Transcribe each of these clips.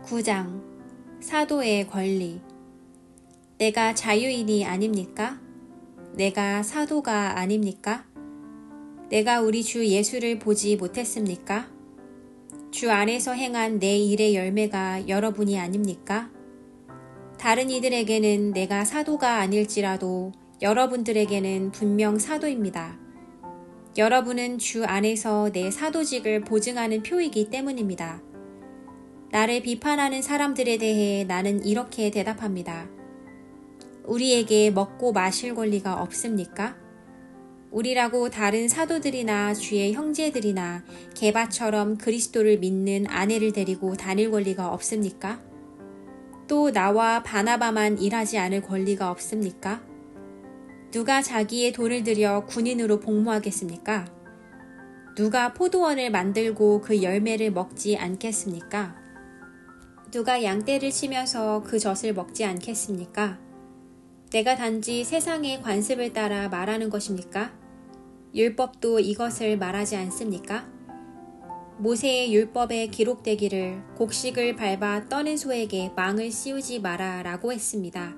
9장 사도의 권리. 내가 자유인이 아닙니까? 내가 사도가 아닙니까? 내가 우리 주 예수를 보지 못했습니까? 주 안에서 행한 내 일의 열매가 여러분이 아닙니까? 다른 이들에게는 내가 사도가 아닐지라도 여러분들에게는 분명 사도입니다. 여러분은 주 안에서 내 사도직을 보증하는 표이기 때문입니다. 나를 비판하는 사람들에 대해 나는 이렇게 대답합니다. 우리에게 먹고 마실 권리가 없습니까? 우리라고 다른 사도들이나 주의 형제들이나 게바처럼 그리스도를 믿는 아내를 데리고 다닐 권리가 없습니까? 또 나와 바나바만 일하지 않을 권리가 없습니까? 누가 자기의 돈을 들여 군인으로 복무하겠습니까? 누가 포도원을 만들고 그 열매를 먹지 않겠습니까? 누가 양떼를 치면서 그 젖을 먹지 않겠습니까? 내가 단지 세상의 관습을 따라 말하는 것입니까? 율법도 이것을 말하지 않습니까? 모세의 율법에 기록되기를 곡식을 밟아 떠는 소에게 망을 씌우지 마라 라고 했습니다.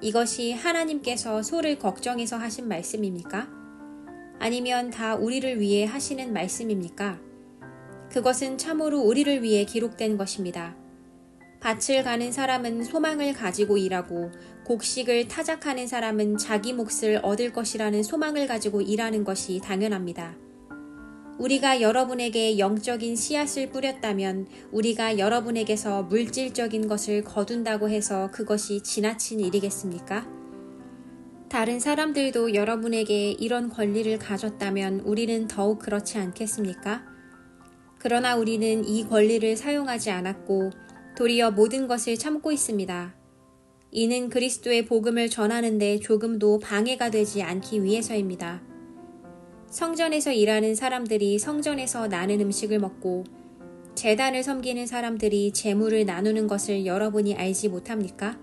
이것이 하나님께서 소를 걱정해서 하신 말씀입니까? 아니면 다 우리를 위해 하시는 말씀입니까? 그것은 참으로 우리를 위해 기록된 것입니다. 밭을 가는 사람은 소망을 가지고 일하고 곡식을 타작하는 사람은 자기 몫을 얻을 것이라는 소망을 가지고 일하는 것이 당연합니다. 우리가 여러분에게 영적인 씨앗을 뿌렸다면 우리가 여러분에게서 물질적인 것을 거둔다고 해서 그것이 지나친 일이겠습니까? 다른 사람들도 여러분에게 이런 권리를 가졌다면 우리는 더욱 그렇지 않겠습니까? 그러나 우리는 이 권리를 사용하지 않았고 도리어 모든 것을 참고 있습니다. 이는 그리스도의 복음을 전하는데 조금도 방해가 되지 않기 위해서입니다. 성전에서 일하는 사람들이 성전에서 나는 음식을 먹고 제단을 섬기는 사람들이 제물을 나누는 것을 여러분이 알지 못합니까?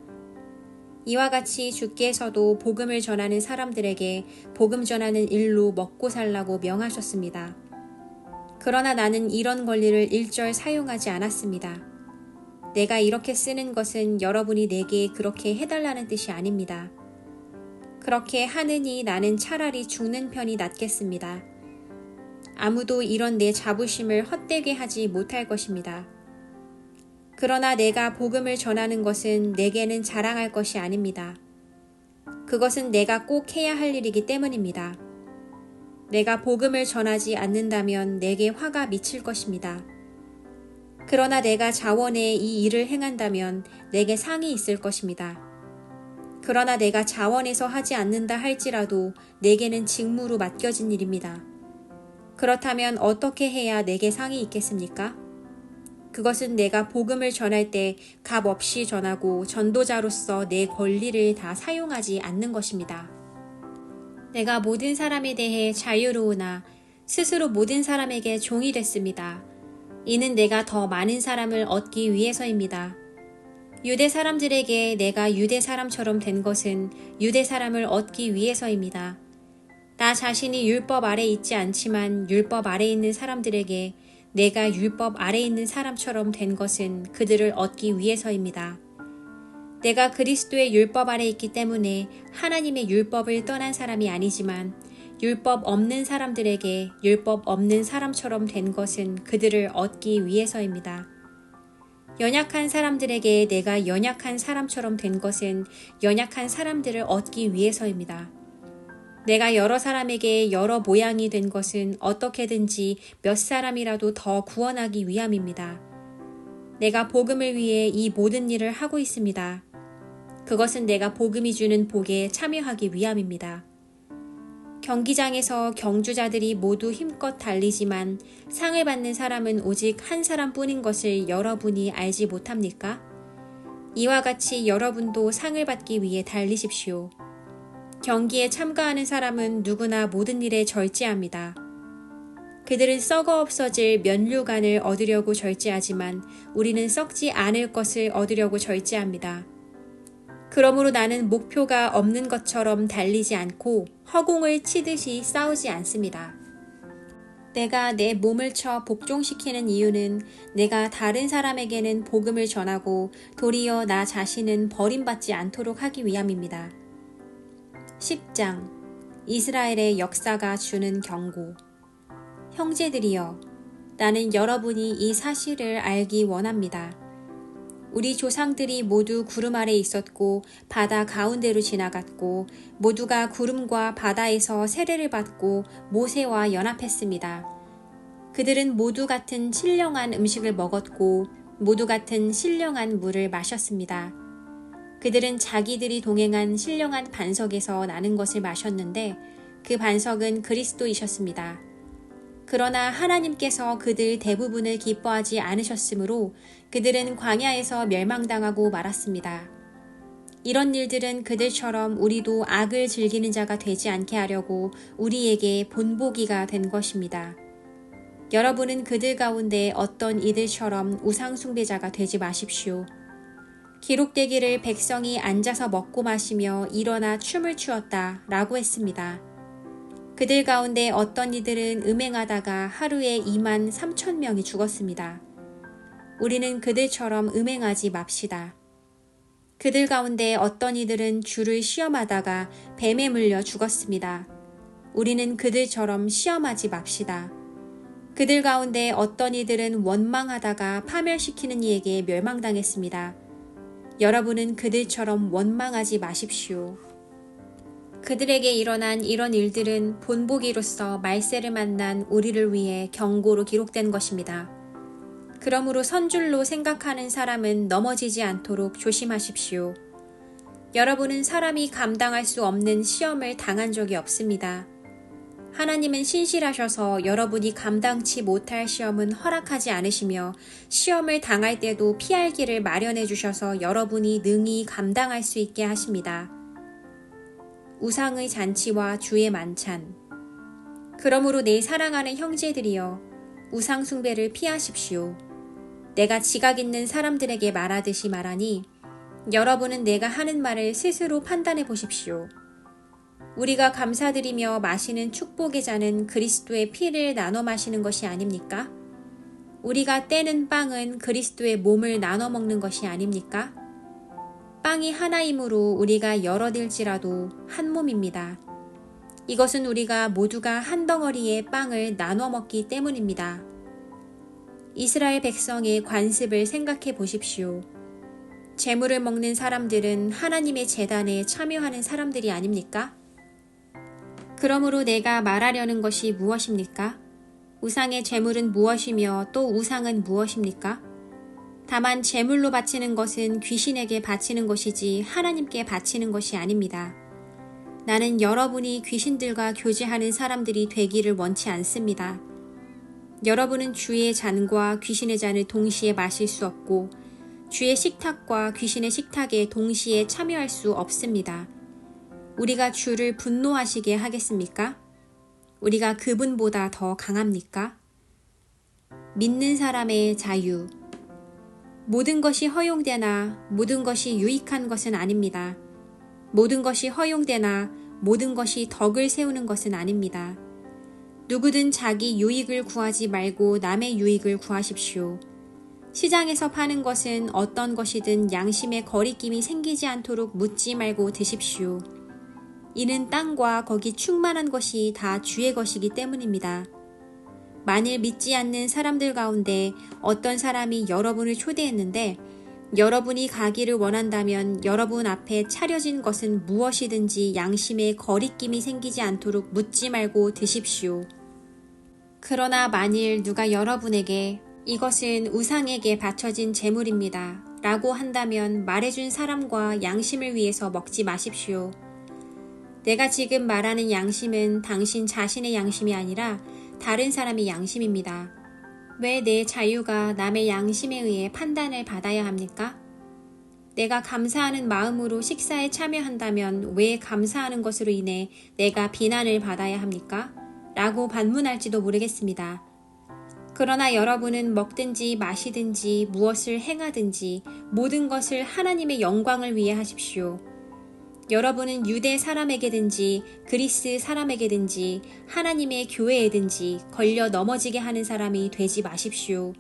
이와 같이 주께서도 복음을 전하는 사람들에게 복음 전하는 일로 먹고 살라고 명하셨습니다. 그러나 나는 이런 권리를 일절 사용하지 않았습니다. 내가 이렇게 쓰는 것은 여러분이 내게 그렇게 해달라는 뜻이 아닙니다. 그렇게 하느니 나는 차라리 죽는 편이 낫겠습니다. 아무도 이런 내 자부심을 헛되게 하지 못할 것입니다. 그러나 내가 복음을 전하는 것은 내게는 자랑할 것이 아닙니다. 그것은 내가 꼭 해야 할 일이기 때문입니다. 내가 복음을 전하지 않는다면 내게 화가 미칠 것입니다. 그러나 내가 자원에 이 일을 행한다면 내게 상이 있을 것입니다. 그러나 내가 자원에서 하지 않는다 할지라도 내게는 직무로 맡겨진 일입니다. 그렇다면 어떻게 해야 내게 상이 있겠습니까? 그것은 내가 복음을 전할 때 값 없이 전하고 전도자로서 내 권리를 다 사용하지 않는 것입니다. 내가 모든 사람에 대해 자유로우나 스스로 모든 사람에게 종이 됐습니다. 이는 내가 더 많은 사람을 얻기 위해서입니다. 유대 사람들에게 내가 유대 사람처럼 된 것은 유대 사람을 얻기 위해서입니다. 나 자신이 율법 아래 있지 않지만 율법 아래 있는 사람들에게 내가 율법 아래 있는 사람처럼 된 것은 그들을 얻기 위해서입니다. 내가 그리스도의 율법 아래 있기 때문에 하나님의 율법을 떠난 사람이 아니지만 율법 없는 사람들에게 율법 없는 사람처럼 된 것은 그들을 얻기 위해서입니다. 연약한 사람들에게 내가 연약한 사람처럼 된 것은 연약한 사람들을 얻기 위해서입니다. 내가 여러 사람에게 여러 모양이 된 것은 어떻게든지 몇 사람이라도 더 구원하기 위함입니다. 내가 복음을 위해 이 모든 일을 하고 있습니다. 그것은 내가 복음이 주는 복에 참여하기 위함입니다. 경기장에서 경주자들이 모두 힘껏 달리지만 상을 받는 사람은 오직 한 사람뿐인 것을 여러분이 알지 못합니까? 이와 같이 여러분도 상을 받기 위해 달리십시오. 경기에 참가하는 사람은 누구나 모든 일에 절제합니다. 그들은 썩어 없어질 면류관을 얻으려고 절제하지만 우리는 썩지 않을 것을 얻으려고 절제합니다. 그러므로 나는 목표가 없는 것처럼 달리지 않고 허공을 치듯이 싸우지 않습니다. 내가 내 몸을 쳐 복종시키는 이유는 내가 다른 사람에게는 복음을 전하고 도리어 나 자신은 버림받지 않도록 하기 위함입니다. 10장 이스라엘의 역사가 주는 경고. 형제들이여, 나는 여러분이 이 사실을 알기 원합니다. 우리 조상들이 모두 구름 아래 있었고 바다 가운데로 지나갔고 모두가 구름과 바다에서 세례를 받고 모세와 연합했습니다. 그들은 모두 같은 신령한 음식을 먹었고 모두 같은 신령한 물을 마셨습니다. 그들은 자기들이 동행한 신령한 반석에서 나는 것을 마셨는데 그 반석은 그리스도이셨습니다. 그러나 하나님께서 그들 대부분을 기뻐하지 않으셨으므로 그들은 광야에서 멸망당하고 말았습니다. 이런 일들은 그들처럼 우리도 악을 즐기는 자가 되지 않게 하려고 우리에게 본보기가 된 것입니다. 여러분은 그들 가운데 어떤 이들처럼 우상숭배자가 되지 마십시오. 기록되기를 백성이 앉아서 먹고 마시며 일어나 춤을 추었다 라고 했습니다. 그들 가운데 어떤 이들은 음행하다가 하루에 23,000명이 죽었습니다. 우리는 그들처럼 음행하지 맙시다. 그들 가운데 어떤 이들은 주를 시험하다가 뱀에 물려 죽었습니다. 우리는 그들처럼 시험하지 맙시다. 그들 가운데 어떤 이들은 원망하다가 파멸시키는 이에게 멸망당했습니다. 여러분은 그들처럼 원망하지 마십시오. 그들에게 일어난 이런 일들은 본보기로서 말세를 만난 우리를 위해 경고로 기록된 것입니다. 그러므로 선줄로 생각하는 사람은 넘어지지 않도록 조심하십시오. 여러분은 사람이 감당할 수 없는 시험을 당한 적이 없습니다. 하나님은 신실하셔서 여러분이 감당치 못할 시험은 허락하지 않으시며 시험을 당할 때도 피할 길을 마련해 주셔서 여러분이 능히 감당할 수 있게 하십니다. 우상의 잔치와 주의 만찬. 그러므로 내 사랑하는 형제들이여, 우상 숭배를 피하십시오. 내가 지각 있는 사람들에게 말하듯이 말하니 여러분은 내가 하는 말을 스스로 판단해 보십시오. 우리가 감사드리며 마시는 축복의 잔은 그리스도의 피를 나눠 마시는 것이 아닙니까? 우리가 떼는 빵은 그리스도의 몸을 나눠 먹는 것이 아닙니까? 빵이 하나이므로 우리가 여럿일지라도 한 몸입니다. 이것은 우리가 모두가 한 덩어리의 빵을 나눠 먹기 때문입니다. 이스라엘 백성의 관습을 생각해 보십시오. 제물을 먹는 사람들은 하나님의 제단에 참여하는 사람들이 아닙니까? 그러므로 내가 말하려는 것이 무엇입니까? 우상의 제물은 무엇이며 또 우상은 무엇입니까? 다만 제물로 바치는 것은 귀신에게 바치는 것이지 하나님께 바치는 것이 아닙니다. 나는 여러분이 귀신들과 교제하는 사람들이 되기를 원치 않습니다. 여러분은 주의 잔과 귀신의 잔을 동시에 마실 수 없고 주의 식탁과 귀신의 식탁에 동시에 참여할 수 없습니다. 우리가 주를 분노하시게 하겠습니까? 우리가 그분보다 더 강합니까? 믿는 사람의 자유. 모든 것이 허용되나 모든 것이 유익한 것은 아닙니다. 모든 것이 허용되나 모든 것이 덕을 세우는 것은 아닙니다. 누구든 자기 유익을 구하지 말고 남의 유익을 구하십시오. 시장에서 파는 것은 어떤 것이든 양심의 거리낌이 생기지 않도록 묻지 말고 드십시오. 이는 땅과 거기 충만한 것이 다 주의 것이기 때문입니다. 만일 믿지 않는 사람들 가운데 어떤 사람이 여러분을 초대했는데 여러분이 가기를 원한다면 여러분 앞에 차려진 것은 무엇이든지 양심에 거리낌이 생기지 않도록 묻지 말고 드십시오. 그러나 만일 누가 여러분에게 이것은 우상에게 바쳐진 제물입니다 라고 한다면 말해준 사람과 양심을 위해서 먹지 마십시오. 내가 지금 말하는 양심은 당신 자신의 양심이 아니라 다른 사람의 양심입니다. 왜 내 자유가 남의 양심에 의해 판단을 받아야 합니까? 내가 감사하는 마음으로 식사에 참여한다면 왜 감사하는 것으로 인해 내가 비난을 받아야 합니까? 라고 반문할지도 모르겠습니다. 그러나 여러분은 먹든지 마시든지 무엇을 행하든지 모든 것을 하나님의 영광을 위해 하십시오. 여러분은 유대 사람에게든지 그리스 사람에게든지 하나님의 교회에든지 걸려 넘어지게 하는 사람이 되지 마십시오.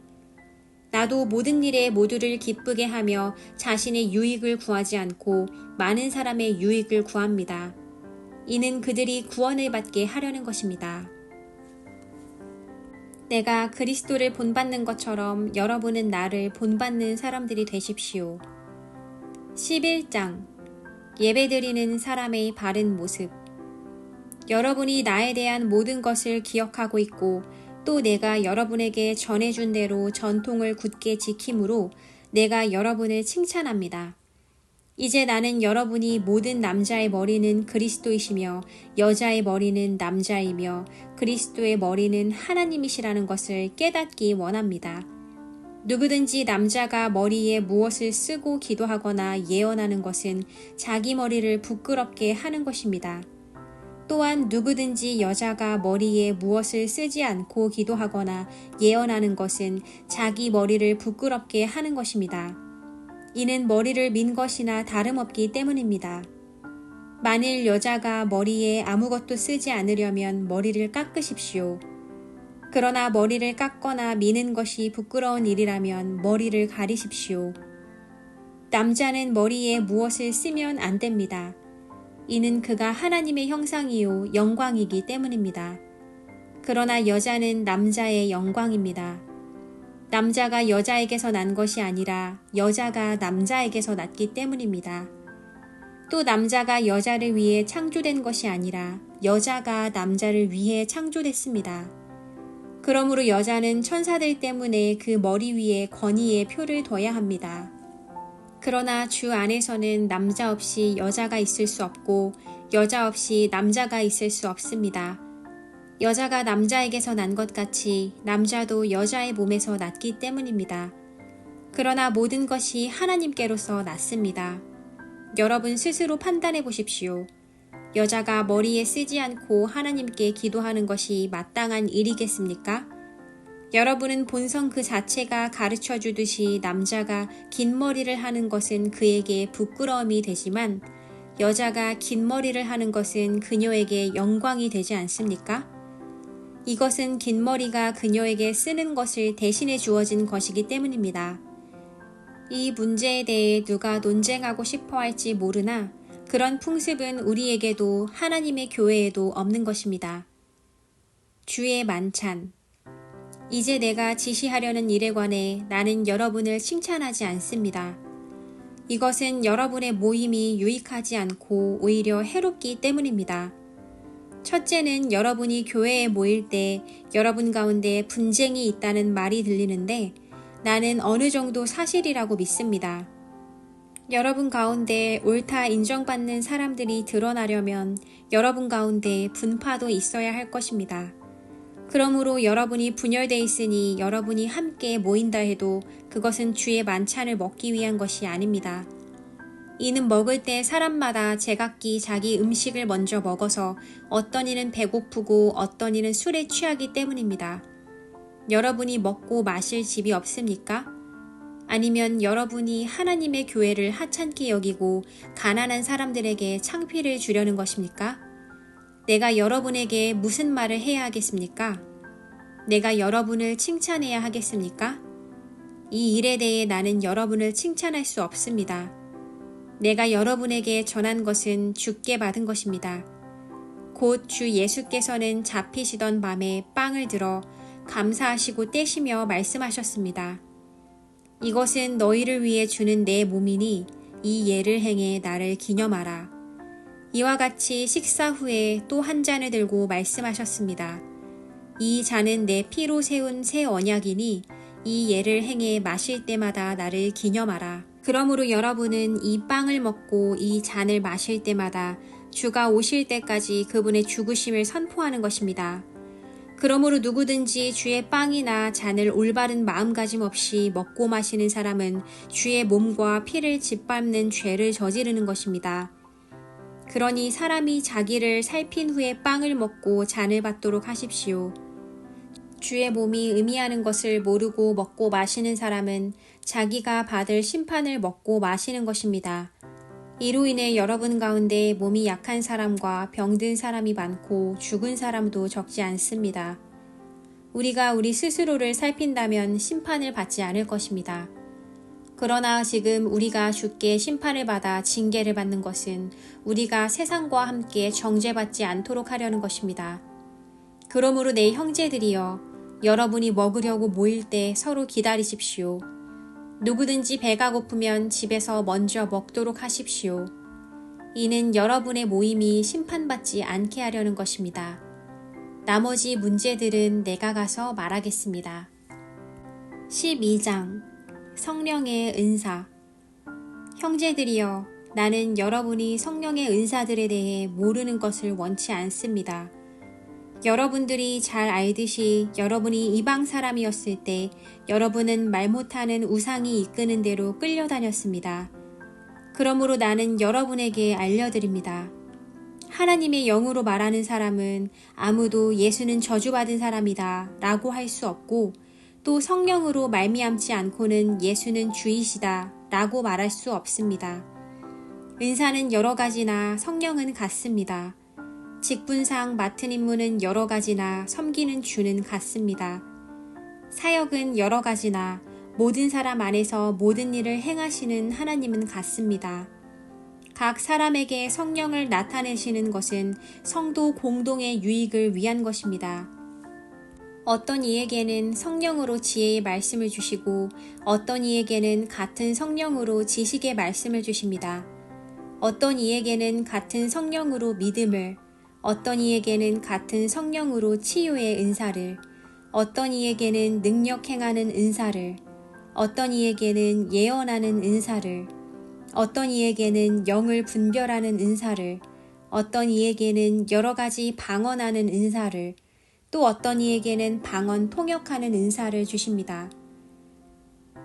나도 모든 일에 모두를 기쁘게 하며 자신의 유익을 구하지 않고 많은 사람의 유익을 구합니다. 이는 그들이 구원을 받게 하려는 것입니다. 내가 그리스도를 본받는 것처럼 여러분은 나를 본받는 사람들이 되십시오. 11장 예배드리는 사람의 바른 모습. 여러분이 나에 대한 모든 것을 기억하고 있고 또 내가 여러분에게 전해준 대로 전통을 굳게 지킴으로 내가 여러분을 칭찬합니다. 이제 나는 여러분이 모든 남자의 머리는 그리스도이시며 여자의 머리는 남자이며 그리스도의 머리는 하나님이시라는 것을 깨닫기 원합니다. 누구든지 남자가 머리에 무엇을 쓰고 기도하거나 예언하는 것은 자기 머리를 부끄럽게 하는 것입니다. 또한 누구든지 여자가 머리에 무엇을 쓰지 않고 기도하거나 예언하는 것은 자기 머리를 부끄럽게 하는 것입니다. 이는 머리를 민 것이나 다름없기 때문입니다. 만일 여자가 머리에 아무것도 쓰지 않으려면 머리를 깎으십시오. 그러나 머리를 깎거나 미는 것이 부끄러운 일이라면 머리를 가리십시오. 남자는 머리에 무엇을 쓰면 안 됩니다. 이는 그가 하나님의 형상이요 영광이기 때문입니다. 그러나 여자는 남자의 영광입니다. 남자가 여자에게서 난 것이 아니라 여자가 남자에게서 났기 때문입니다. 또 남자가 여자를 위해 창조된 것이 아니라 여자가 남자를 위해 창조됐습니다. 그러므로 여자는 천사들 때문에 그 머리 위에 권위의 표를 둬야 합니다. 그러나 주 안에서는 남자 없이 여자가 있을 수 없고 여자 없이 남자가 있을 수 없습니다. 여자가 남자에게서 난 것 같이 남자도 여자의 몸에서 났기 때문입니다. 그러나 모든 것이 하나님께로서 났습니다. 여러분 스스로 판단해 보십시오. 여자가 머리에 쓰지 않고 하나님께 기도하는 것이 마땅한 일이겠습니까? 여러분은 본성 그 자체가 가르쳐 주듯이 남자가 긴 머리를 하는 것은 그에게 부끄러움이 되지만 여자가 긴 머리를 하는 것은 그녀에게 영광이 되지 않습니까? 이것은 긴 머리가 그녀에게 쓰는 것을 대신해 주어진 것이기 때문입니다. 이 문제에 대해 누가 논쟁하고 싶어 할지 모르나 그런 풍습은 우리에게도 하나님의 교회에도 없는 것입니다. 주의 만찬. 이제 내가 지시하려는 일에 관해 나는 여러분을 칭찬하지 않습니다. 이것은 여러분의 모임이 유익하지 않고 오히려 해롭기 때문입니다. 첫째는 여러분이 교회에 모일 때 여러분 가운데 분쟁이 있다는 말이 들리는데 나는 어느 정도 사실이라고 믿습니다. 여러분 가운데 옳다 인정받는 사람들이 드러나려면 여러분 가운데 분파도 있어야 할 것입니다. 그러므로 여러분이 분열돼 있으니 여러분이 함께 모인다 해도 그것은 주의 만찬을 먹기 위한 것이 아닙니다. 이는 먹을 때 사람마다 제각기 자기 음식을 먼저 먹어서 어떤 이는 배고프고 어떤 이는 술에 취하기 때문입니다. 여러분이 먹고 마실 집이 없습니까? 아니면 여러분이 하나님의 교회를 하찮게 여기고 가난한 사람들에게 창피를 주려는 것입니까? 내가 여러분에게 무슨 말을 해야 하겠습니까? 내가 여러분을 칭찬해야 하겠습니까? 이 일에 대해 나는 여러분을 칭찬할 수 없습니다. 내가 여러분에게 전한 것은 주께 받은 것입니다. 곧 주 예수께서는 잡히시던 밤에 빵을 들어 감사하시고 떼시며 말씀하셨습니다. 이것은 너희를 위해 주는 내 몸이니 이 예를 행해 나를 기념하라. 이와 같이 식사 후에 또 한 잔을 들고 말씀하셨습니다. 이 잔은 내 피로 세운 새 언약이니 이 예를 행해 마실 때마다 나를 기념하라. 그러므로 여러분은 이 빵을 먹고 이 잔을 마실 때마다 주가 오실 때까지 그분의 죽으심을 선포하는 것입니다. 그러므로 누구든지 주의 빵이나 잔을 올바른 마음가짐 없이 먹고 마시는 사람은 주의 몸과 피를 짓밟는 죄를 저지르는 것입니다. 그러니 사람이 자기를 살핀 후에 빵을 먹고 잔을 받도록 하십시오. 주의 몸이 의미하는 것을 모르고 먹고 마시는 사람은 자기가 받을 심판을 먹고 마시는 것입니다. 이로 인해 여러분 가운데 몸이 약한 사람과 병든 사람이 많고 죽은 사람도 적지 않습니다. 우리가 우리 스스로를 살핀다면 심판을 받지 않을 것입니다. 그러나 지금 우리가 주께 심판을 받아 징계를 받는 것은 우리가 세상과 함께 정죄받지 않도록 하려는 것입니다. 그러므로 내 형제들이여, 여러분이 먹으려고 모일 때 서로 기다리십시오. 누구든지 배가 고프면 집에서 먼저 먹도록 하십시오. 이는 여러분의 모임이 심판받지 않게 하려는 것입니다. 나머지 문제들은 내가 가서 말하겠습니다. 12장 성령의 은사. 형제들이여, 나는 여러분이 성령의 은사들에 대해 모르는 것을 원치 않습니다. 여러분들이 잘 알듯이 여러분이 이방 사람이었을 때 여러분은 말 못하는 우상이 이끄는 대로 끌려다녔습니다. 그러므로 나는 여러분에게 알려드립니다. 하나님의 영으로 말하는 사람은 아무도 예수는 저주받은 사람이다 라고 할 수 없고, 또 성령으로 말미암지 않고는 예수는 주이시다 라고 말할 수 없습니다. 은사는 여러 가지나 성령은 같습니다. 직분상 맡은 임무는 여러 가지나 섬기는 주는 같습니다. 사역은 여러 가지나 모든 사람 안에서 모든 일을 행하시는 하나님은 같습니다. 각 사람에게 성령을 나타내시는 것은 성도 공동의 유익을 위한 것입니다. 어떤 이에게는 성령으로 지혜의 말씀을 주시고 어떤 이에게는 같은 성령으로 지식의 말씀을 주십니다. 어떤 이에게는 같은 성령으로 믿음을, 어떤 이에게는 같은 성령으로 치유의 은사를, 어떤 이에게는 능력 행하는 은사를, 어떤 이에게는 예언하는 은사를, 어떤 이에게는 영을 분별하는 은사를, 어떤 이에게는 여러 가지 방언하는 은사를, 또 어떤 이에게는 방언 통역하는 은사를 주십니다.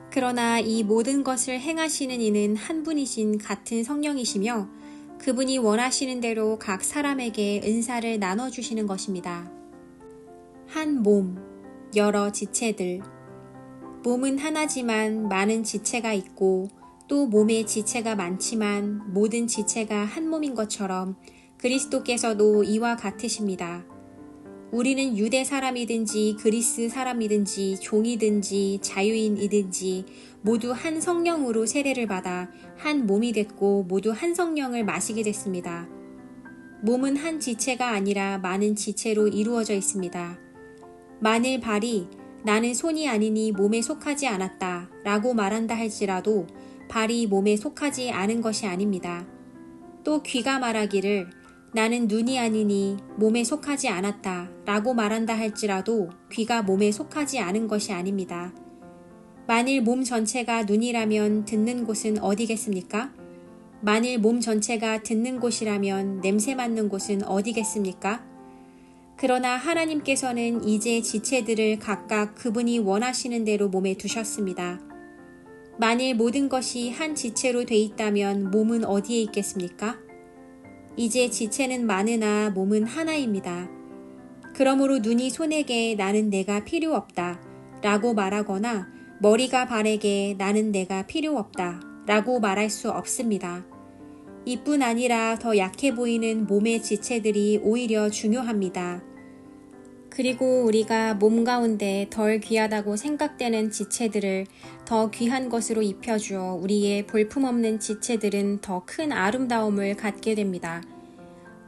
그러나 이 모든 것을 행하시는 이는 한 분이신 같은 성령이시며 그분이 원하시는 대로 각 사람에게 은사를 나눠주시는 것입니다. 한 몸, 여러 지체들. 몸은 하나지만 많은 지체가 있고 또 몸에 지체가 많지만 모든 지체가 한 몸인 것처럼 그리스도께서도 이와 같으십니다. 우리는 유대 사람이든지 그리스 사람이든지 종이든지 자유인이든지 모두 한 성령으로 세례를 받아 한 몸이 됐고 모두 한 성령을 마시게 됐습니다. 몸은 한 지체가 아니라 많은 지체로 이루어져 있습니다. 만일 발이 나는 손이 아니니 몸에 속하지 않았다 라고 말한다 할지라도 발이 몸에 속하지 않은 것이 아닙니다. 또 귀가 말하기를 나는 눈이 아니니 몸에 속하지 않았다 라고 말한다 할지라도 귀가 몸에 속하지 않은 것이 아닙니다. 만일 몸 전체가 눈이라면 듣는 곳은 어디겠습니까? 만일 몸 전체가 듣는 곳이라면 냄새 맡는 곳은 어디겠습니까? 그러나 하나님께서는 이제 지체들을 각각 그분이 원하시는 대로 몸에 두셨습니다. 만일 모든 것이 한 지체로 돼 있다면 몸은 어디에 있겠습니까? 이제 지체는 많으나 몸은 하나입니다. 그러므로 눈이 손에게 나는 내가 필요 없다 라고 말하거나 머리가 발에게 나는 내가 필요 없다 라고 말할 수 없습니다. 이뿐 아니라 더 약해 보이는 몸의 지체들이 오히려 중요합니다. 그리고 우리가 몸 가운데 덜 귀하다고 생각되는 지체들을 더 귀한 것으로 입혀주어 우리의 볼품없는 지체들은 더 큰 아름다움을 갖게 됩니다.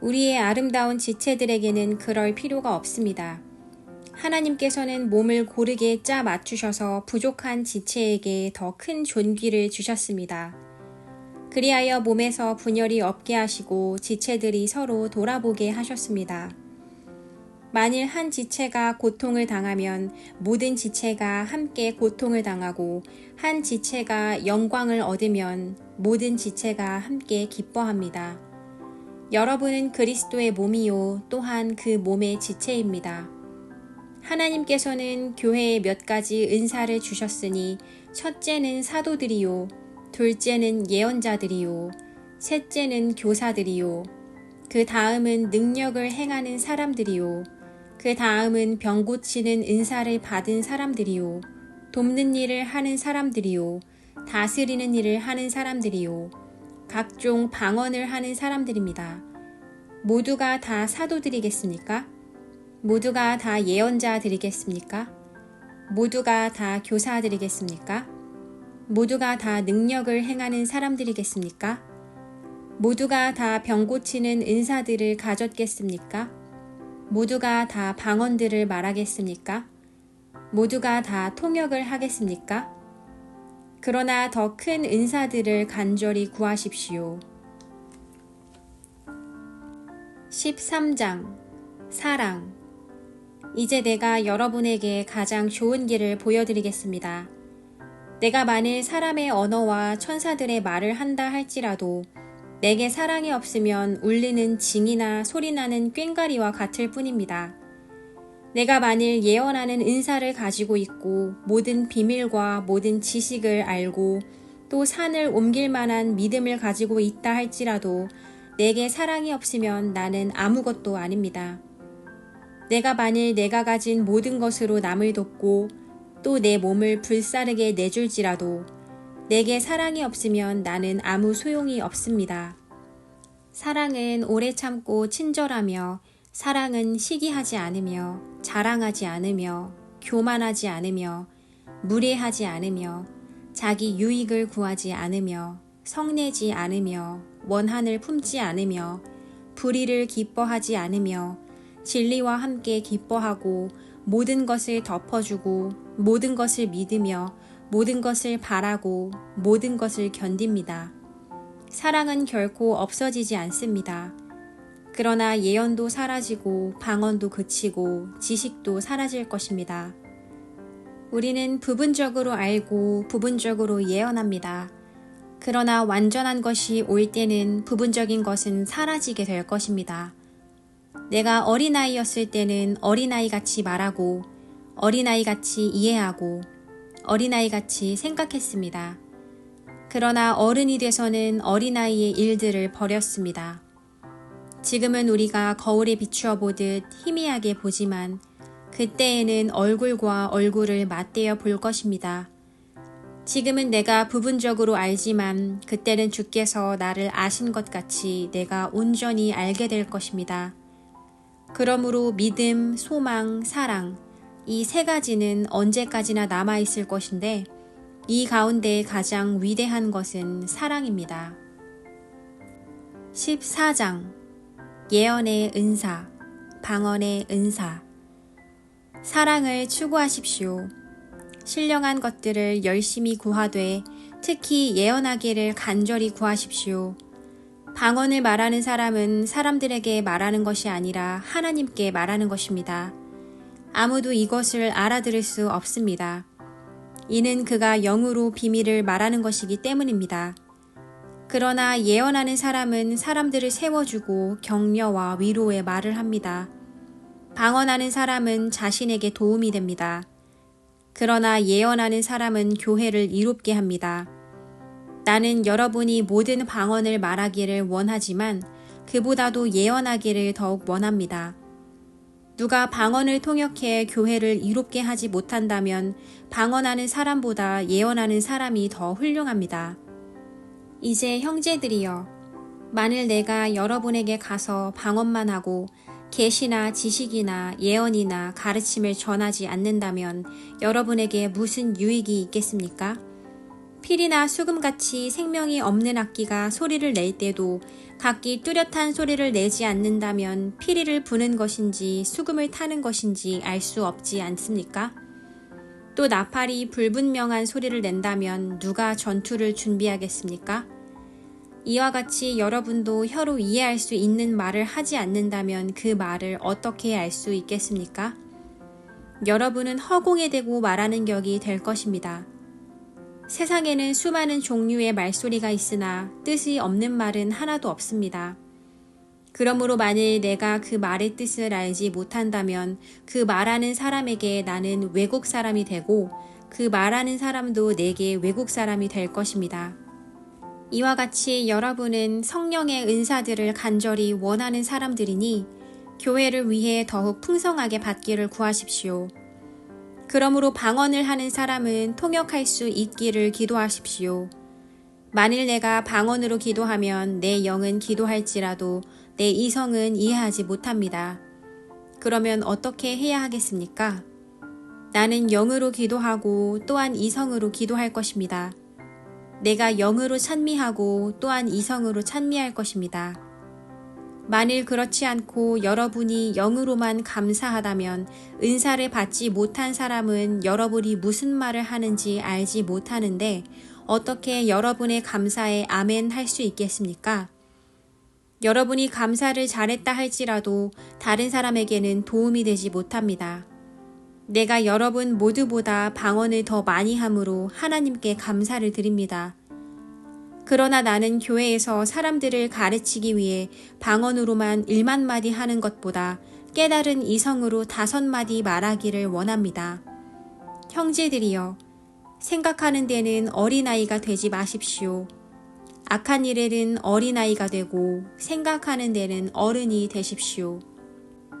우리의 아름다운 지체들에게는 그럴 필요가 없습니다. 하나님께서는 몸을 고르게 짜 맞추셔서 부족한 지체에게 더 큰 존귀를 주셨습니다. 그리하여 몸에서 분열이 없게 하시고 지체들이 서로 돌아보게 하셨습니다. 만일 한 지체가 고통을 당하면 모든 지체가 함께 고통을 당하고 한 지체가 영광을 얻으면 모든 지체가 함께 기뻐합니다. 여러분은 그리스도의 몸이요 또한 그 몸의 지체입니다. 하나님께서는 교회에 몇 가지 은사를 주셨으니 첫째는 사도들이요, 둘째는 예언자들이요, 셋째는 교사들이요, 그 다음은 능력을 행하는 사람들이요, 그 다음은 병 고치는 은사를 받은 사람들이요, 돕는 일을 하는 사람들이요, 다스리는 일을 하는 사람들이요, 각종 방언을 하는 사람들입니다. 모두가 다 사도들이겠습니까? 모두가 다 예언자들이겠습니까? 모두가 다 교사들이겠습니까? 모두가 다 능력을 행하는 사람들이겠습니까? 모두가 다 병 고치는 은사들을 가졌겠습니까? 모두가 다 방언들을 말하겠습니까? 모두가 다 통역을 하겠습니까? 그러나 더 큰 은사들을 간절히 구하십시오. 13장 사랑. 이제 내가 여러분에게 가장 좋은 길을 보여드리겠습니다. 내가 만일 사람의 언어와 천사들의 말을 한다 할지라도 내게 사랑이 없으면 울리는 징이나 소리나는 꽹과리와 같을 뿐입니다. 내가 만일 예언하는 은사를 가지고 있고 모든 비밀과 모든 지식을 알고 또 산을 옮길 만한 믿음을 가지고 있다 할지라도 내게 사랑이 없으면 나는 아무것도 아닙니다. 내가 만일 내가 가진 모든 것으로 남을 돕고 또 내 몸을 불사르게 내줄지라도 내게 사랑이 없으면 나는 아무 소용이 없습니다. 사랑은 오래 참고 친절하며 사랑은 시기하지 않으며 자랑하지 않으며 교만하지 않으며 무례하지 않으며 자기 유익을 구하지 않으며 성내지 않으며 원한을 품지 않으며 불의를 기뻐하지 않으며 진리와 함께 기뻐하고 모든 것을 덮어주고 모든 것을 믿으며 모든 것을 바라고 모든 것을 견딥니다. 사랑은 결코 없어지지 않습니다. 그러나 예언도 사라지고 방언도 그치고 지식도 사라질 것입니다. 우리는 부분적으로 알고 부분적으로 예언합니다. 그러나 완전한 것이 올 때는 부분적인 것은 사라지게 될 것입니다. 내가 어린아이였을 때는 어린아이같이 말하고 어린아이같이 이해하고 어린아이같이 생각했습니다. 그러나 어른이 돼서는 어린아이의 일들을 버렸습니다. 지금은 우리가 거울에 비추어 보듯 희미하게 보지만 그때에는 얼굴과 얼굴을 맞대어 볼 것입니다. 지금은 내가 부분적으로 알지만 그때는 주께서 나를 아신 것 같이 내가 온전히 알게 될 것입니다. 그러므로 믿음, 소망, 사랑, 이 세 가지는 언제까지나 남아있을 것인데 이 가운데 가장 위대한 것은 사랑입니다. 14장 예언의 은사, 방언의 은사. 사랑을 추구하십시오. 신령한 것들을 열심히 구하되 특히 예언하기를 간절히 구하십시오. 방언을 말하는 사람은 사람들에게 말하는 것이 아니라 하나님께 말하는 것입니다. 아무도 이것을 알아들을 수 없습니다. 이는 그가 영으로 비밀을 말하는 것이기 때문입니다. 그러나 예언하는 사람은 사람들을 세워주고 격려와 위로의 말을 합니다. 방언하는 사람은 자신에게 도움이 됩니다. 그러나 예언하는 사람은 교회를 이롭게 합니다. 나는 여러분이 모든 방언을 말하기를 원하지만 그보다도 예언하기를 더욱 원합니다. 누가 방언을 통역해 교회를 이롭게 하지 못한다면 방언하는 사람보다 예언하는 사람이 더 훌륭합니다. 이제 형제들이여, 만일 내가 여러분에게 가서 방언만 하고 계시나 지식이나 예언이나 가르침을 전하지 않는다면 여러분에게 무슨 유익이 있겠습니까? 필이나 수금같이 생명이 없는 악기가 소리를 낼 때도 각기 뚜렷한 소리를 내지 않는다면 피리를 부는 것인지 수금을 타는 것인지 알 수 없지 않습니까? 또 나팔이 불분명한 소리를 낸다면 누가 전투를 준비하겠습니까? 이와 같이 여러분도 혀로 이해할 수 있는 말을 하지 않는다면 그 말을 어떻게 알 수 있겠습니까? 여러분은 허공에 대고 말하는 격이 될 것입니다. 세상에는 수많은 종류의 말소리가 있으나 뜻이 없는 말은 하나도 없습니다. 그러므로 만일 내가 그 말의 뜻을 알지 못한다면 그 말하는 사람에게 나는 외국 사람이 되고 그 말하는 사람도 내게 외국 사람이 될 것입니다. 이와 같이 여러분은 성령의 은사들을 간절히 원하는 사람들이니 교회를 위해 더욱 풍성하게 받기를 구하십시오. 그러므로 방언을 하는 사람은 통역할 수 있기를 기도하십시오. 만일 내가 방언으로 기도하면 내 영은 기도할지라도 내 이성은 이해하지 못합니다. 그러면 어떻게 해야 하겠습니까? 나는 영으로 기도하고 또한 이성으로 기도할 것입니다. 내가 영으로 찬미하고 또한 이성으로 찬미할 것입니다. 만일 그렇지 않고 여러분이 영으로만 감사하다면 은사를 받지 못한 사람은 여러분이 무슨 말을 하는지 알지 못하는데 어떻게 여러분의 감사에 아멘 할 수 있겠습니까? 여러분이 감사를 잘했다 할지라도 다른 사람에게는 도움이 되지 못합니다. 내가 여러분 모두보다 방언을 더 많이 함으로 하나님께 감사를 드립니다. 그러나 나는 교회에서 사람들을 가르치기 위해 방언으로만 1만 마디 하는 것보다 깨달은 이성으로 5마디 말하기를 원합니다. 형제들이여, 생각하는 데는 어린아이가 되지 마십시오. 악한 일에는 어린아이가 되고 생각하는 데는 어른이 되십시오.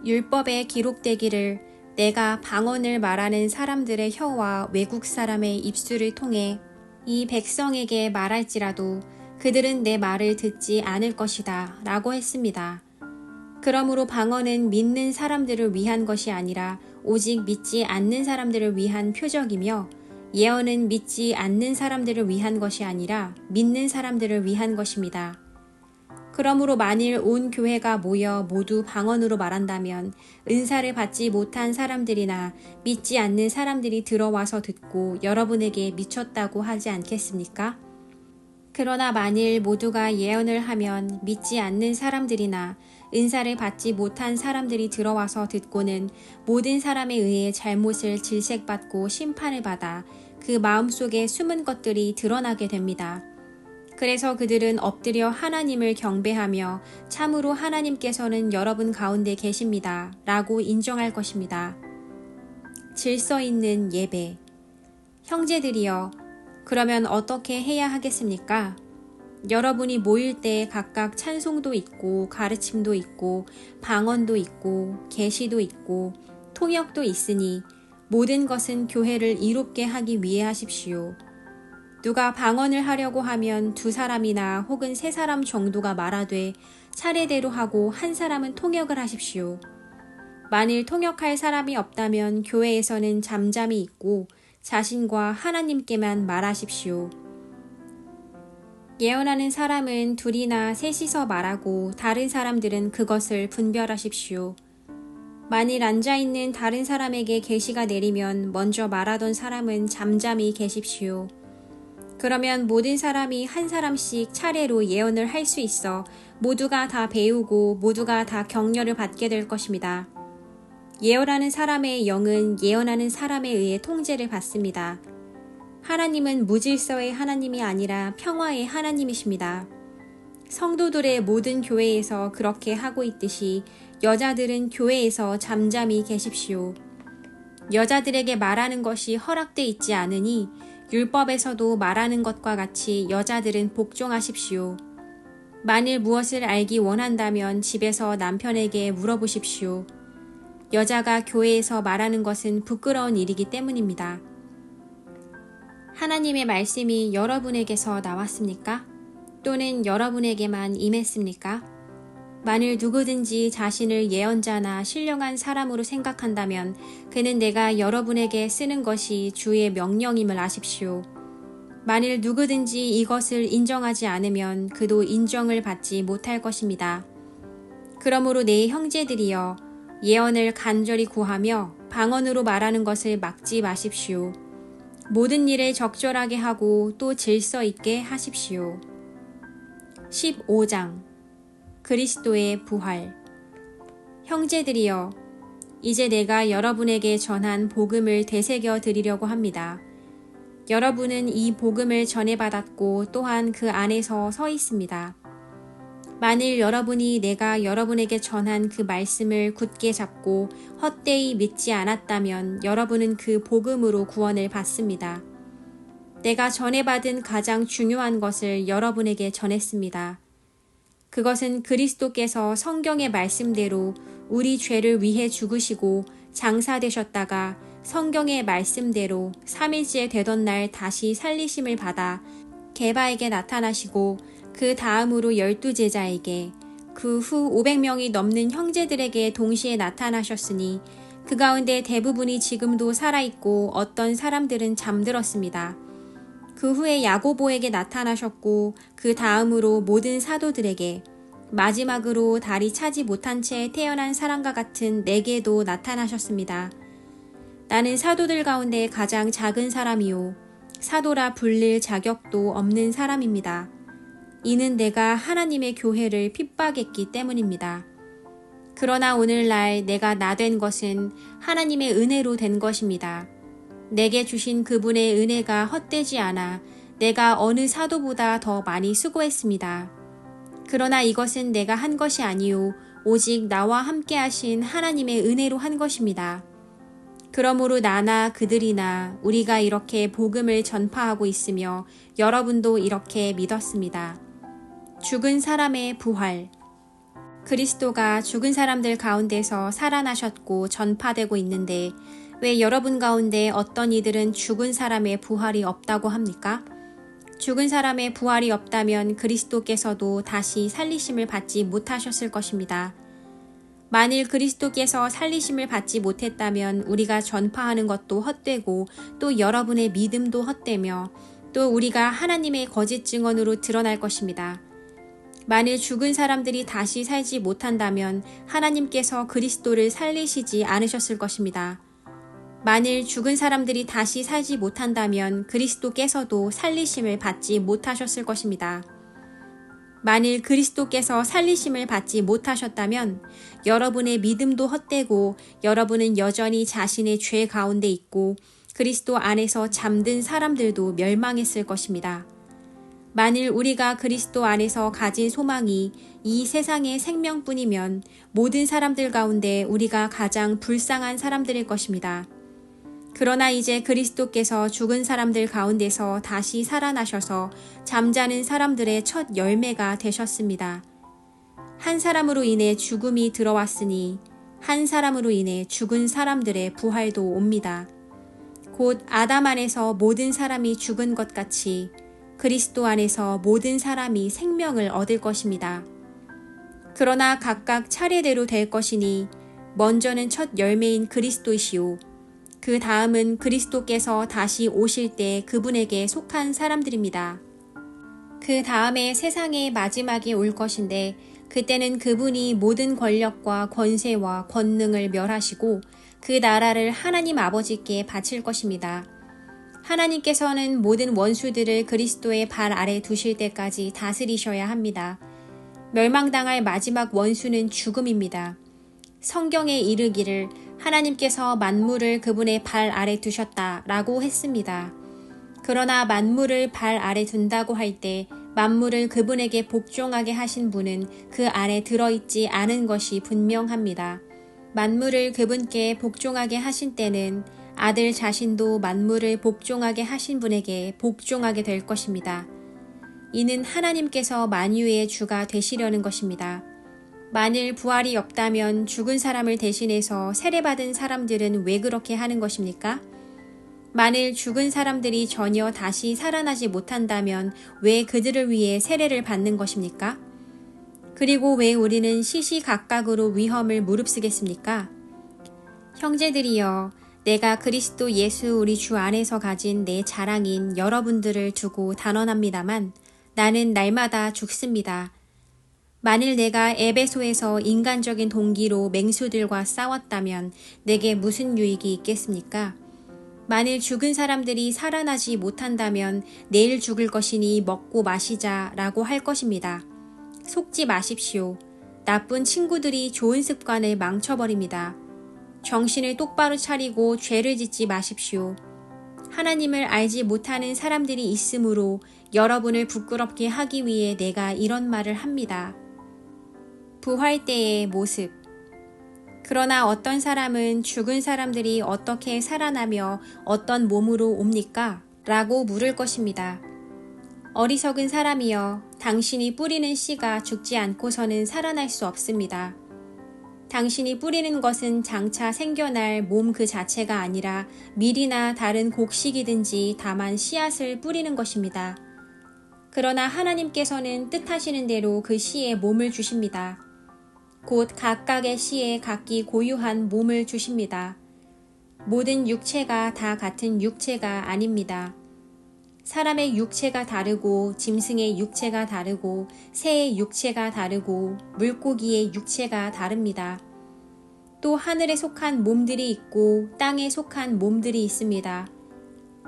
율법에 기록되기를 내가 방언을 말하는 사람들의 혀와 외국 사람의 입술을 통해 이 백성에게 말할지라도 그들은 내 말을 듣지 않을 것이다 라고 했습니다. 그러므로 방언은 믿는 사람들을 위한 것이 아니라 오직 믿지 않는 사람들을 위한 표적이며 예언은 믿지 않는 사람들을 위한 것이 아니라 믿는 사람들을 위한 것입니다. 그러므로 만일 온 교회가 모여 모두 방언으로 말한다면 은사를 받지 못한 사람들이나 믿지 않는 사람들이 들어와서 듣고 여러분에게 미쳤다고 하지 않겠습니까? 그러나 만일 모두가 예언을 하면 믿지 않는 사람들이나 은사를 받지 못한 사람들이 들어와서 듣고는 모든 사람에 의해 잘못을 질책받고 심판을 받아 그 마음속에 숨은 것들이 드러나게 됩니다. 그래서 그들은 엎드려 하나님을 경배하며 참으로 하나님께서는 여러분 가운데 계십니다 라고 인정할 것입니다. 질서 있는 예배. 형제들이여, 그러면 어떻게 해야 하겠습니까? 여러분이 모일 때 각각 찬송도 있고 가르침도 있고 방언도 있고 계시도 있고 통역도 있으니 모든 것은 교회를 이롭게 하기 위해 하십시오. 누가 방언을 하려고 하면 2사람이나 혹은 3사람 정도가 말하되 차례대로 하고 한 사람은 통역을 하십시오. 만일 통역할 사람이 없다면 교회에서는 잠잠히 있고 자신과 하나님께만 말하십시오. 예언하는 사람은 2이나 3이서 말하고 다른 사람들은 그것을 분별하십시오. 만일 앉아있는 다른 사람에게 계시가 내리면 먼저 말하던 사람은 잠잠히 계십시오. 그러면 모든 사람이 한 사람씩 차례로 예언을 할 수 있어 모두가 다 배우고 모두가 다 격려를 받게 될 것입니다. 예언하는 사람의 영은 예언하는 사람에 의해 통제를 받습니다. 하나님은 무질서의 하나님이 아니라 평화의 하나님이십니다. 성도들의 모든 교회에서 그렇게 하고 있듯이 여자들은 교회에서 잠잠히 계십시오. 여자들에게 말하는 것이 허락돼 있지 않으니 율법에서도 말하는 것과 같이 여자들은 복종하십시오. 만일 무엇을 알기 원한다면 집에서 남편에게 물어보십시오. 여자가 교회에서 말하는 것은 부끄러운 일이기 때문입니다. 하나님의 말씀이 여러분에게서 나왔습니까? 또는 여러분에게만 임했습니까? 만일 누구든지 자신을 예언자나 신령한 사람으로 생각한다면 그는 내가 여러분에게 쓰는 것이 주의 명령임을 아십시오. 만일 누구든지 이것을 인정하지 않으면 그도 인정을 받지 못할 것입니다. 그러므로 내 형제들이여, 예언을 간절히 구하며 방언으로 말하는 것을 막지 마십시오. 모든 일을 적절하게 하고 또 질서 있게 하십시오. 15장 그리스도의 부활. 형제들이여, 이제 내가 여러분에게 전한 복음을 되새겨 드리려고 합니다. 여러분은 이 복음을 전해받았고 또한 그 안에서 서 있습니다. 만일 여러분이 내가 여러분에게 전한 그 말씀을 굳게 잡고 헛되이 믿지 않았다면 여러분은 그 복음으로 구원을 받습니다. 내가 전해받은 가장 중요한 것을 여러분에게 전했습니다. 그것은 그리스도께서 성경의 말씀대로 우리 죄를 위해 죽으시고 장사되셨다가 성경의 말씀대로 3일째 되던 날 다시 살리심을 받아 게바에게 나타나시고 그 다음으로 12제자에게 그 후 500명이 넘는 형제들에게 동시에 나타나셨으니 그 가운데 대부분이 지금도 살아있고 어떤 사람들은 잠들었습니다. 그 후에 야고보에게 나타나셨고 그 다음으로 모든 사도들에게 마지막으로 다리 차지 못한 채 태어난 사람과 같은 내게도 나타나셨습니다. 나는 사도들 가운데 가장 작은 사람이요 사도라 불릴 자격도 없는 사람입니다. 이는 내가 하나님의 교회를 핍박했기 때문입니다. 그러나 오늘날 내가 나된 것은 하나님의 은혜로 된 것입니다. 내게 주신 그분의 은혜가 헛되지 않아 내가 어느 사도보다 더 많이 수고했습니다. 그러나 이것은 내가 한 것이 아니요 오직 나와 함께 하신 하나님의 은혜로 한 것입니다. 그러므로 나나 그들이나 우리가 이렇게 복음을 전파하고 있으며 여러분도 이렇게 믿었습니다. 죽은 사람의 부활. 그리스도가 죽은 사람들 가운데서 살아나셨고 전파되고 있는데 왜 여러분 가운데 어떤 이들은 죽은 사람의 부활이 없다고 합니까? 죽은 사람의 부활이 없다면 그리스도께서도 다시 살리심을 받지 못하셨을 것입니다. 만일 그리스도께서 살리심을 받지 못했다면 우리가 전파하는 것도 헛되고 또 여러분의 믿음도 헛되며 또 우리가 하나님의 거짓 증언으로 드러날 것입니다. 만일 죽은 사람들이 다시 살지 못한다면 하나님께서 그리스도를 살리시지 않으셨을 것입니다. 만일 죽은 사람들이 다시 살지 못한다면 그리스도께서도 살리심을 받지 못하셨을 것입니다. 만일 그리스도께서 살리심을 받지 못하셨다면 여러분의 믿음도 헛되고 여러분은 여전히 자신의 죄 가운데 있고 그리스도 안에서 잠든 사람들도 멸망했을 것입니다. 만일 우리가 그리스도 안에서 가진 소망이 이 세상의 생명뿐이면 모든 사람들 가운데 우리가 가장 불쌍한 사람들일 것입니다. 그러나 이제 그리스도께서 죽은 사람들 가운데서 다시 살아나셔서 잠자는 사람들의 첫 열매가 되셨습니다. 한 사람으로 인해 죽음이 들어왔으니 한 사람으로 인해 죽은 사람들의 부활도 옵니다. 곧 아담 안에서 모든 사람이 죽은 것 같이 그리스도 안에서 모든 사람이 생명을 얻을 것입니다. 그러나 각각 차례대로 될 것이니 먼저는 첫 열매인 그리스도이시오. 그 다음은 그리스도께서 다시 오실 때 그분에게 속한 사람들입니다. 그 다음에 세상의 마지막이 올 것인데 그때는 그분이 모든 권력과 권세와 권능을 멸하시고 그 나라를 하나님 아버지께 바칠 것입니다. 하나님께서는 모든 원수들을 그리스도의 발 아래 두실 때까지 다스리셔야 합니다. 멸망당할 마지막 원수는 죽음입니다. 성경에 이르기를 하나님께서 만물을 그분의 발 아래 두셨다라고 했습니다. 그러나 만물을 발 아래 둔다고 할 때 만물을 그분에게 복종하게 하신 분은 그 안에 들어있지 않은 것이 분명합니다. 만물을 그분께 복종하게 하신 때는 아들 자신도 만물을 복종하게 하신 분에게 복종하게 될 것입니다. 이는 하나님께서 만유의 주가 되시려는 것입니다. 만일 부활이 없다면 죽은 사람을 대신해서 세례받은 사람들은 왜 그렇게 하는 것입니까? 만일 죽은 사람들이 전혀 다시 살아나지 못한다면 왜 그들을 위해 세례를 받는 것입니까? 그리고 왜 우리는 시시각각으로 위험을 무릅쓰겠습니까? 형제들이여, 내가 그리스도 예수 우리 주 안에서 가진 내 자랑인 여러분들을 두고 단언합니다만 나는 날마다 죽습니다. 만일 내가 에베소에서 인간적인 동기로 맹수들과 싸웠다면 내게 무슨 유익이 있겠습니까? 만일 죽은 사람들이 살아나지 못한다면 내일 죽을 것이니 먹고 마시자라고 할 것입니다. 속지 마십시오. 나쁜 친구들이 좋은 습관을 망쳐버립니다. 정신을 똑바로 차리고 죄를 짓지 마십시오. 하나님을 알지 못하는 사람들이 있으므로 여러분을 부끄럽게 하기 위해 내가 이런 말을 합니다. 부활 때의 모습. 그러나 어떤 사람은 죽은 사람들이 어떻게 살아나며 어떤 몸으로 옵니까? 라고 물을 것입니다. 어리석은 사람이여, 당신이 뿌리는 씨가 죽지 않고서는 살아날 수 없습니다. 당신이 뿌리는 것은 장차 생겨날 몸 그 자체가 아니라 밀이나 다른 곡식이든지 다만 씨앗을 뿌리는 것입니다. 그러나 하나님께서는 뜻하시는 대로 그 씨에 몸을 주십니다. 곧 각각의 씨에 각기 고유한 몸을 주십니다. 모든 육체가 다 같은 육체가 아닙니다. 사람의 육체가 다르고 짐승의 육체가 다르고 새의 육체가 다르고 물고기의 육체가 다릅니다. 또 하늘에 속한 몸들이 있고 땅에 속한 몸들이 있습니다.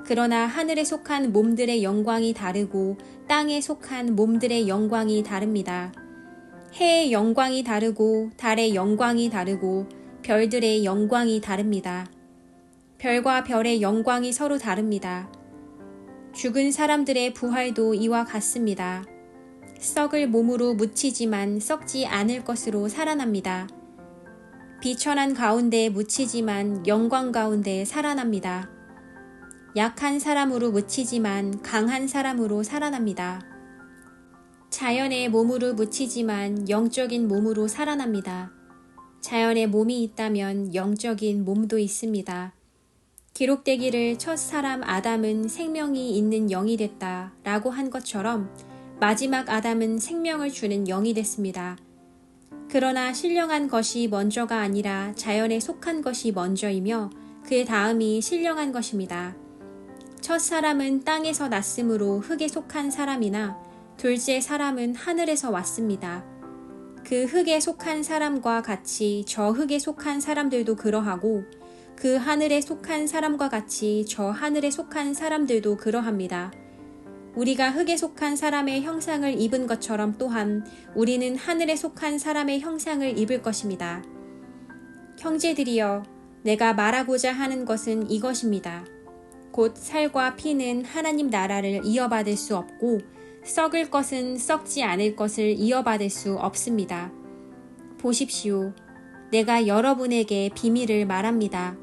그러나 하늘에 속한 몸들의 영광이 다르고 땅에 속한 몸들의 영광이 다릅니다. 해의 영광이 다르고 달의 영광이 다르고 별들의 영광이 다릅니다. 별과 별의 영광이 서로 다릅니다. 죽은 사람들의 부활도 이와 같습니다. 썩을 몸으로 묻히지만 썩지 않을 것으로 살아납니다. 비천한 가운데 묻히지만 영광 가운데 살아납니다. 약한 사람으로 묻히지만 강한 사람으로 살아납니다. 자연의 몸으로 묻히지만 영적인 몸으로 살아납니다. 자연의 몸이 있다면 영적인 몸도 있습니다. 기록되기를 첫 사람 아담은 생명이 있는 영이 됐다 라고 한 것처럼 마지막 아담은 생명을 주는 영이 됐습니다. 그러나 신령한 것이 먼저가 아니라 자연에 속한 것이 먼저이며 그 다음이 신령한 것입니다. 첫 사람은 땅에서 났으므로 흙에 속한 사람이나 둘째 사람은 하늘에서 왔습니다. 그 흙에 속한 사람과 같이 저 흙에 속한 사람들도 그러하고 그 하늘에 속한 사람과 같이 저 하늘에 속한 사람들도 그러합니다. 우리가 흙에 속한 사람의 형상을 입은 것처럼 또한 우리는 하늘에 속한 사람의 형상을 입을 것입니다. 형제들이여, 내가 말하고자 하는 것은 이것입니다. 곧 살과 피는 하나님 나라를 이어받을 수 없고 썩을 것은 썩지 않을 것을 이어받을 수 없습니다. 보십시오. 내가 여러분에게 비밀을 말합니다.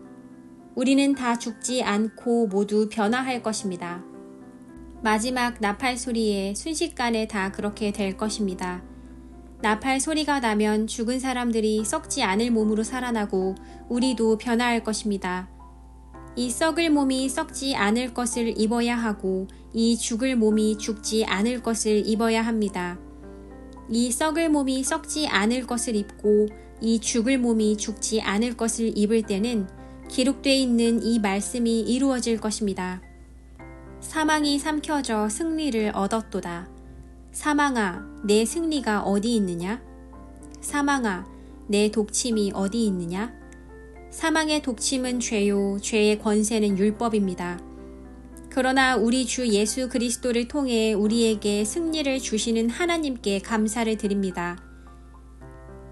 우리는 다 죽지 않고 모두 변화할 것입니다. 마지막 나팔 소리에 순식간에 다 그렇게 될 것입니다. 나팔 소리가 나면 죽은 사람들이 썩지 않을 몸으로 살아나고 우리도 변화할 것입니다. 이 썩을 몸이 썩지 않을 것을 입어야 하고 이 죽을 몸이 죽지 않을 것을 입어야 합니다. 이 썩을 몸이 썩지 않을 것을 입고 이 죽을 몸이 죽지 않을 것을 입을 때는 기록되어 있는 이 말씀이 이루어질 것입니다. 사망이 삼켜져 승리를 얻었도다. 사망아, 내 승리가 어디 있느냐? 사망아, 내 독침이 어디 있느냐? 사망의 독침은 죄요, 죄의 권세는 율법입니다. 그러나 우리 주 예수 그리스도를 통해 우리에게 승리를 주시는 하나님께 감사를 드립니다.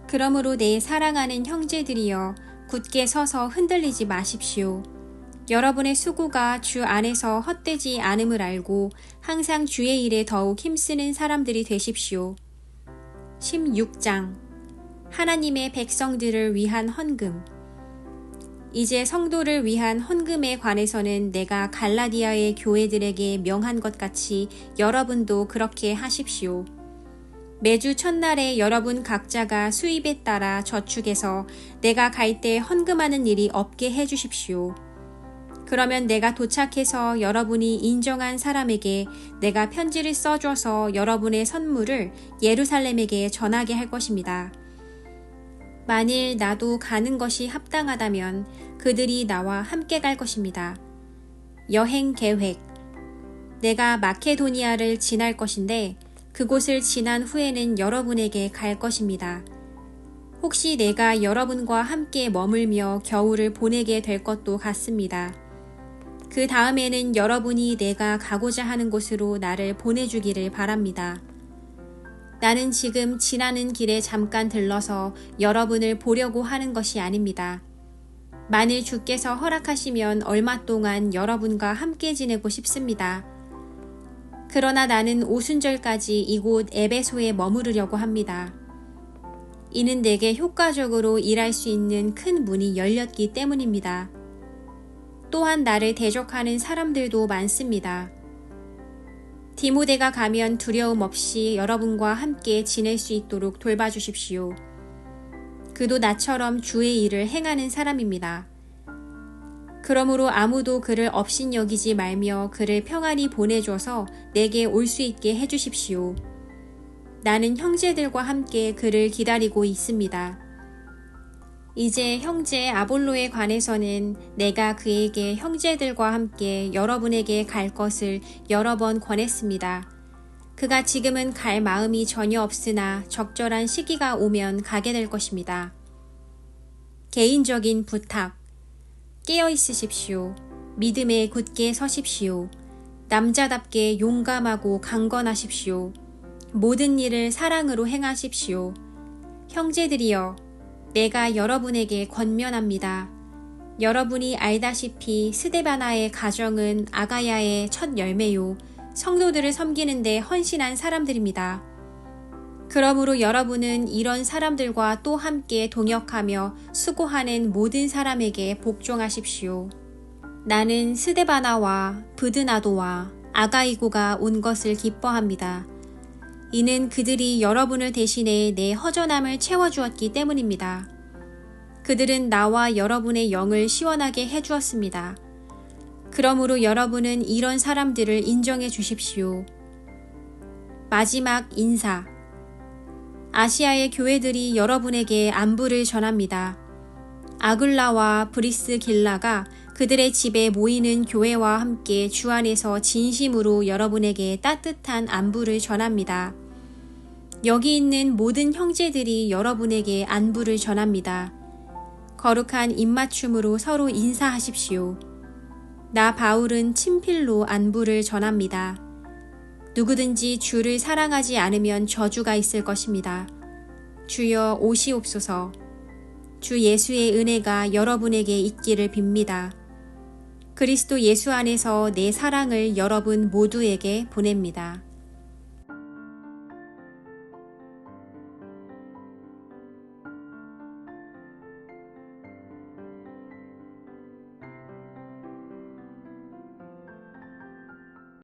그러므로 내 사랑하는 형제들이여, 굳게 서서 흔들리지 마십시오. 여러분의 수고가 주 안에서 헛되지 않음을 알고 항상 주의 일에 더욱 힘쓰는 사람들이 되십시오. 16장 하나님의 백성들을 위한 헌금. 이제 성도를 위한 헌금에 관해서는 내가 갈라디아의 교회들에게 명한 것 같이 여러분도 그렇게 하십시오. 매주 첫날에 여러분 각자가 수입에 따라 저축해서 내가 갈 때 헌금하는 일이 없게 해주십시오. 그러면 내가 도착해서 여러분이 인정한 사람에게 내가 편지를 써줘서 여러분의 선물을 예루살렘에게 전하게 할 것입니다. 만일 나도 가는 것이 합당하다면 그들이 나와 함께 갈 것입니다. 여행 계획. 내가 마케도니아를 지날 것인데 그곳을 지난 후에는 여러분에게 갈 것입니다. 혹시 내가 여러분과 함께 머물며 겨울을 보내게 될 것도 같습니다. 그 다음에는 여러분이 내가 가고자 하는 곳으로 나를 보내주기를 바랍니다. 나는 지금 지나는 길에 잠깐 들러서 여러분을 보려고 하는 것이 아닙니다. 만일 주께서 허락하시면 얼마 동안 여러분과 함께 지내고 싶습니다. 그러나 나는 오순절까지 이곳 에베소에 머무르려고 합니다. 이는 내게 효과적으로 일할 수 있는 큰 문이 열렸기 때문입니다. 또한 나를 대적하는 사람들도 많습니다. 디모데가 가면 두려움 없이 여러분과 함께 지낼 수 있도록 돌봐주십시오. 그도 나처럼 주의 일을 행하는 사람입니다. 그러므로 아무도 그를 업신여기지 말며 그를 평안히 보내줘서 내게 올 수 있게 해주십시오. 나는 형제들과 함께 그를 기다리고 있습니다. 이제 형제 아볼로에 관해서는 내가 그에게 형제들과 함께 여러분에게 갈 것을 여러 번 권했습니다. 그가 지금은 갈 마음이 전혀 없으나 적절한 시기가 오면 가게 될 것입니다. 개인적인 부탁. 깨어 있으십시오. 믿음에 굳게 서십시오. 남자답게 용감하고 강건하십시오. 모든 일을 사랑으로 행하십시오. 형제들이여, 내가 여러분에게 권면합니다. 여러분이 알다시피 스데바나의 가정은 아가야의 첫 열매요, 성도들을 섬기는 데 헌신한 사람들입니다. 그러므로 여러분은 이런 사람들과 또 함께 동역하며 수고하는 모든 사람에게 복종하십시오. 나는 스데바나와 브드나도와 아가이고가 온 것을 기뻐합니다. 이는 그들이 여러분을 대신해 내 허전함을 채워주었기 때문입니다. 그들은 나와 여러분의 영을 시원하게 해주었습니다. 그러므로 여러분은 이런 사람들을 인정해 주십시오. 마지막 인사. 아시아의 교회들이 여러분에게 안부를 전합니다. 아굴라와 브리스길라가 그들의 집에 모이는 교회와 함께 주 안에서 진심으로 여러분에게 따뜻한 안부를 전합니다. 여기 있는 모든 형제들이 여러분에게 안부를 전합니다. 거룩한 입맞춤으로 서로 인사하십시오. 나 바울은 친필로 안부를 전합니다. 누구든지 주를 사랑하지 않으면 저주가 있을 것입니다. 주여 오시옵소서. 주 예수의 은혜가 여러분에게 있기를 빕니다. 그리스도 예수 안에서 내 사랑을 여러분 모두에게 보냅니다.